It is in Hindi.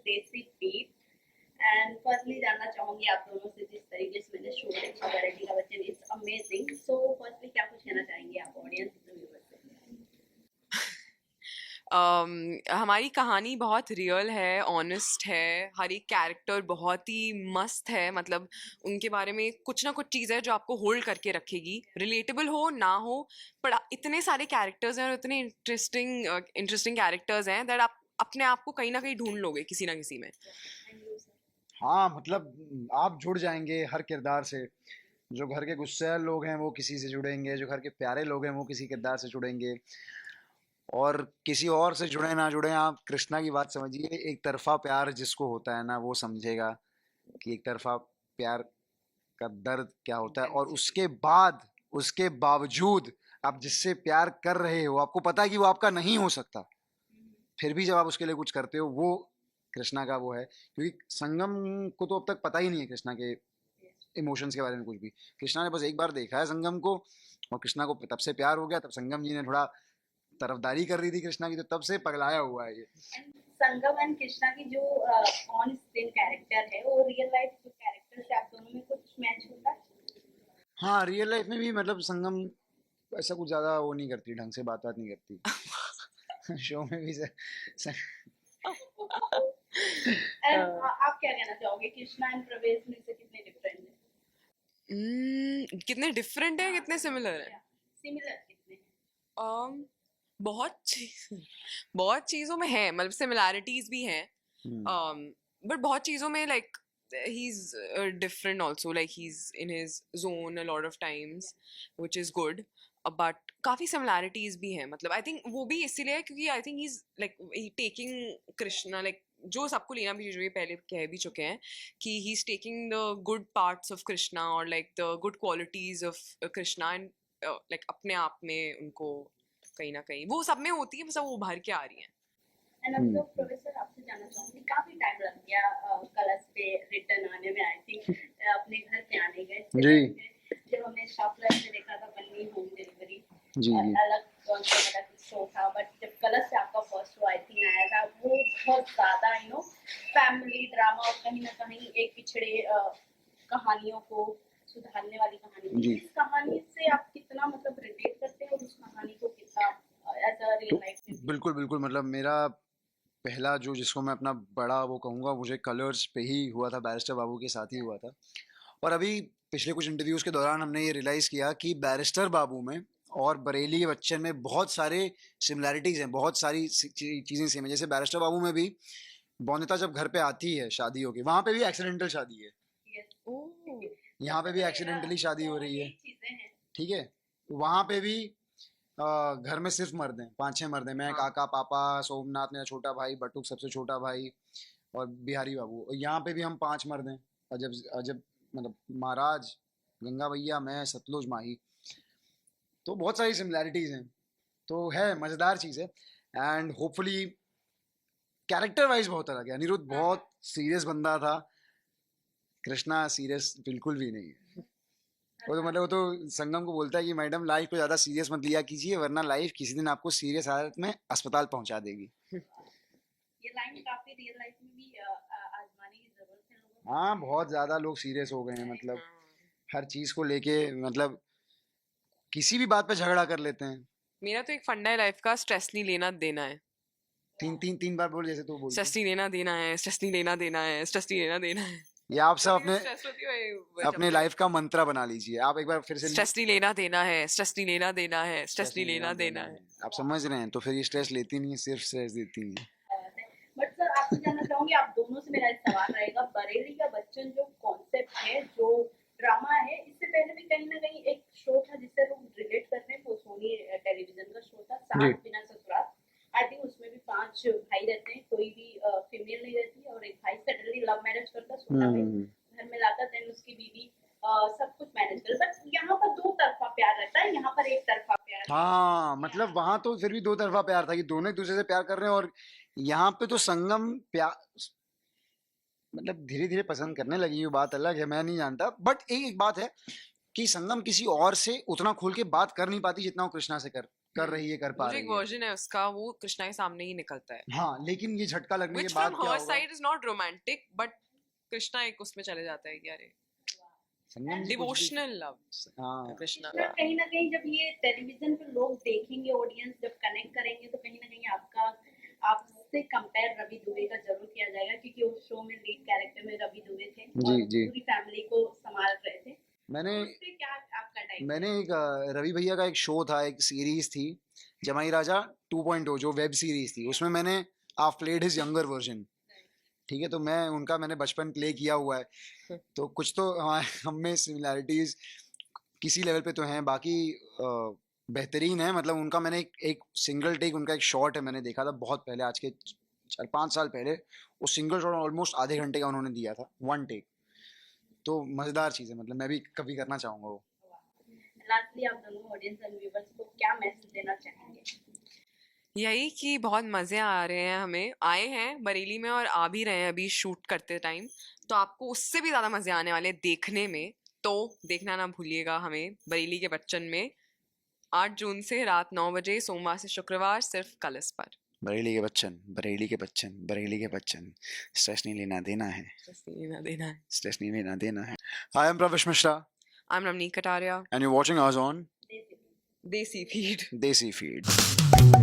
देसी बीट। एंड फर्स्टली जानना चाहूंगी आप दोनों से, जिस तरीके से मैंने शो देखा वैरायटी का Bachchan, it's amazing. So firstly क्या कुछ कहना चाहेंगे आप ऑडियंस व्यूअर्स से? हमारी कहानी बहुत रियल है, ऑनेस्ट है, हर एक कैरेक्टर बहुत ही मस्त है। मतलब उनके बारे में कुछ ना कुछ चीज़ है जो आपको होल्ड करके रखेगी, रिलेटेबल हो ना हो, पर इतने सारे कैरेक्टर्स हैं और इतने इंटरेस्टिंग इंटरेस्टिंग कैरेक्टर्स हैं दैट आप अपने आप को कहीं ना कहीं ढूंढ लोगे किसी ना किसी में। हाँ मतलब आप जुड़ जाएंगे हर किरदार से। जो घर के गुस्सैल लोग हैं वो किसी से जुड़ेंगे, जो घर के प्यारे लोग हैं वो किसी किरदार से जुड़ेंगे, और किसी और से जुड़े ना जुड़े आप कृष्णा की बात समझिए। एक तरफा प्यार जिसको होता है ना वो समझेगा कि एक तरफा प्यार का दर्द क्या होता है। और उसके बावजूद आप जिससे प्यार कर रहे हो, आपको पता है कि वो आपका नहीं हो सकता, फिर भी जब आप उसके लिए कुछ करते हो, वो कृष्णा का वो है। क्योंकि संगम को तो अब तक पता ही नहीं है कृष्णा के इमोशंस के बारे में कुछ भी। कृष्णा ने बस एक बार देखा है संगम को, और कृष्णा को तब से प्यार हो गया। तब संगम जी ने थोड़ा तरफदारी कर रही थी कृष्णा की, तो तब से पगलाया हुआ है ये। संगम एंड कृष्णा की जो ऑन स्क्रीन कैरेक्टर है, वो रियल लाइफ जो कैरेक्टर से आप दोनों में कुछ मैच होता है? हाँ रियल लाइफ में भी मतलब संगम ऐसा कुछ ज्यादा वो नहीं करती, ढंग से बात नहीं करती। शो में भी एंड आप क्या कहना चाहोगे, कृष्णा एंड प्रवेश में से कितने डिफरेंट है? कितने डिफरेंट है, कितने सिमिलर है? सिमिलर कितने हैं? um, बहुत बहुत चीज़ों में है, मतलब सिमिलैरिटीज भी हैं, बट बहुत चीज़ों में like he's different also, like he's in his zone a lot of times, which is good, but काफ़ी similarities भी हैं। मतलब I think वो भी इसीलिए क्योंकि I think he's like taking Krishna, like जो सबको लेना भी चाहिए, पहले कह भी चुके हैं कि he's taking the good parts of Krishna or like the good qualities of Krishna and like अपने आप में उनको कहीं ना कहीं वो सब में होती है, बस वो उभर के आ रही है। एंड अब तो प्रोफेसर आपसे जानना चाहूंगी, काफी टाइम लग गया कलश पे रिटर्न आने में। आई थिंक अपने घर पे आने गए जी जब हमने शॉपलर से देखा था बन्नी होम डिलीवरी, जी जी अलग कॉन्सेप्ट अलग शो था, बट जब कलश से आपका फर्स्ट शो आई थिंक आया था, वो बहुत ज्यादा फैमिली ड्रामा और कहीं ना कहीं एक पिछड़े कहानियों को सुधारने वाली कहानी थी। जी इस कहानी से आप कितना मतलब रिलेट करते हैं और उस कहानी को कितना एज अ रियल तो लाइफ में? बिल्कुल बिल्कुल मतलब मेरा पहला जो जिसको मैं अपना बड़ा वो कहूँगा, मुझे कलर्स पे ही हुआ था, बैरिस्टर बाबू के साथ ही हुआ था। और अभी पिछले कुछ इंटरव्यूज के दौरान हमने ये रियलाइज़ किया कि बैरिस्टर बाबू में और बरेली के बच्चन में बहुत सारे सिमिलैरिटीज़ हैं, बहुत सारी चीज़ें सेम है। जैसे बैरिस्टर बाबू में भी बौनिता जब घर पे आती है शादी होगी, वहाँ पे भी एक्सीडेंटल शादी है, यहाँ पे भी एक्सीडेंटली शादी हो रही है, ठीक है। वहाँ पे भी घर में सिर्फ मर्द हैं, 5-6 मर्द हैं, मैं, काका, पापा, सोमनाथ मेरा छोटा भाई, बटुक सबसे छोटा भाई, और बिहारी बाबू। और यहाँ पे भी हम 5 मर्द हैं, अजब अजब मतलब महाराज, गंगा भैया, मैं, सतलुज, माही। तो बहुत सारी सिमिलैरिटीज़ हैं, तो है मज़ेदार चीज़ है। एंड होपफुली कैरेक्टर वाइज बहुत अलग है। अनिरुद्ध बहुत सीरियस बंदा था, कृष्णा सीरियस बिल्कुल भी नहीं है। वो तो मतलब वो तो संगम को बोलता है कि मैडम लाइफ को ज़्यादा सीरियस मत लिया कीजिए, वरना लाइफ किसी दिन आपको सीरियस हालत में अस्पताल पहुंचा देगी। ये लाइन काफी रियल लाइफ में भी आजमाने की जरूरत है लोगों को। हाँ बहुत ज़्यादा लोग सीरियस हो गए हैं, मतलब हर चीज़ को लेके, मतलब किसी भी बात पे झगड़ा कर लेते हैं। मेरा तो एक फंडा है लाइफ का, स्ट्रेस नहीं लेना देना है। तीन बार बोल, जैसे तू बोलती स्ट्रेस नहीं लेना देना है, स्ट्रेस नहीं लेना देना है, स्ट्रेस नहीं लेना देना है। ये आप सब अपने स्ट्रेस होती है अपने लाइफ का मंत्रा बना लीजिए। आप एक बार फिर से स्ट्रेस नहीं लेना देना है, स्ट्रेस नहीं लेना देना है, स्ट्रेस स्ट्रेस नहीं नहीं लेना लेना देना देना है। है। आप समझ रहे हैं, तो फिर ये स्ट्रेस लेती नहीं है, सिर्फ स्ट्रेस देती है। बट सर आपसे जानना चाहूंगी, आप दोनों से मेरा एक सवाल रहेगा, बरेली का बच्चन जो कॉन्सेप्ट है, जो ड्रामा है, इससे पहले भी कहीं ना कहीं एक शो था जिससे लोग रिलेट करते हैं, वो सोनी टेलीविजन का शो था, जी सास बिना ससुराल। आई थिंक उसमें भी 5 भाई रहते हैं, कोई भी फीमेल नहीं रहती है, और एक भाई सडनली लव मैरिज करता, छोटा भाई घर में लाता, देन उसकी बीवी सब कुछ मैनेज कर। बट यहाँ पर दो तरफा प्यार रहता है, यहाँ पर एक तरफा प्यार। हाँ मतलब वहां तो फिर भी दो तरफा प्यार था कि दोनों एक दूसरे से प्यार कर रहे हैं, और यहाँ पे तो संगम प्यार मतलब धीरे धीरे पसंद करने लगी, ये बात अलग है, मैं नहीं जानता। बट एक बात है कि संगम किसी और से उतना खुल के बात कर नहीं पाती जितना वो कृष्णा से कर कर रही है, कर पा जो एक रही है। वर्जन है उसका वो कृष्णा के सामने ही निकलता है, हाँ, लेकिन ये झटका लगने which के बाद from क्या her होगा? side is not romantic, but Krishna एक उसमें चले जाता है कि अरे संगम जी कुछ भी- डिवोशनल लव हाँ, कृष्णा पर कहीं ना कहीं जब ये टेलीविजन पे लोग देखेंगे, ऑडियंस जब कनेक्ट करेंगे, तो कहीं ना कहीं आपसे कंपेयर रवि दुबे का जरूर किया जाएगा, क्योंकि उस शो में लीड कैरेक्टर में रवि दुबे थे जी, और जी। पूरी फैमिली को संभाल रहे थे। मैंने उस पे क्या आपका टाइम? मैंने एक रवि भैया का एक शो था, एक सीरीज थी जमाई राजा 2.0, जो वेब सीरीज थी, उसमें मैंने I played his younger version. ठीक है, तो मैंने बचपन प्ले किया हुआ है, तो कुछ तो हम में सिमिलैरिटीज किसी लेवल पे तो हैं, बाकी बेहतरीन है। मतलब उनका मैंने एक सिंगल टेक, उनका एक शॉट है, मैंने देखा था बहुत पहले, आज के 4-5 साल पहले। वो सिंगल शॉट ऑलमोस्ट आधे घंटे का उन्होंने दिया था, वन टेक। तो मज़ेदार चीज़ है, मतलब मैं भी कभी करना चाहूँगा वो। लास्टली आप दोनों ऑडियंस एंड व्यूअर्स को क्या मैसेज देना चाहेंगे? यही कि बहुत मज़े आ रहे हैं, हमें आए हैं बरेली में और आ भी रहे हैं अभी शूट करते टाइम, तो आपको उससे भी ज़्यादा मज़े आने वाले हैं देखने में। तो देखना ना भूलिएगा हमें बरेली के बच्चन में 8 जून से रात 9 बजे, सोमवार से शुक्रवार, सिर्फ कलर्स पर। बरेली के बच्चन, बरेली के बच्चन, बरेली के बच्चन, स्ट्रेस नहीं लेना देना है, लेना देना है। स्ट्रेस नहीं लेना देना है। आई एम प्रवेश Mishra I'm Ramneek Kataria, and you're watching us on देसी Desi Feed. Desi Feed.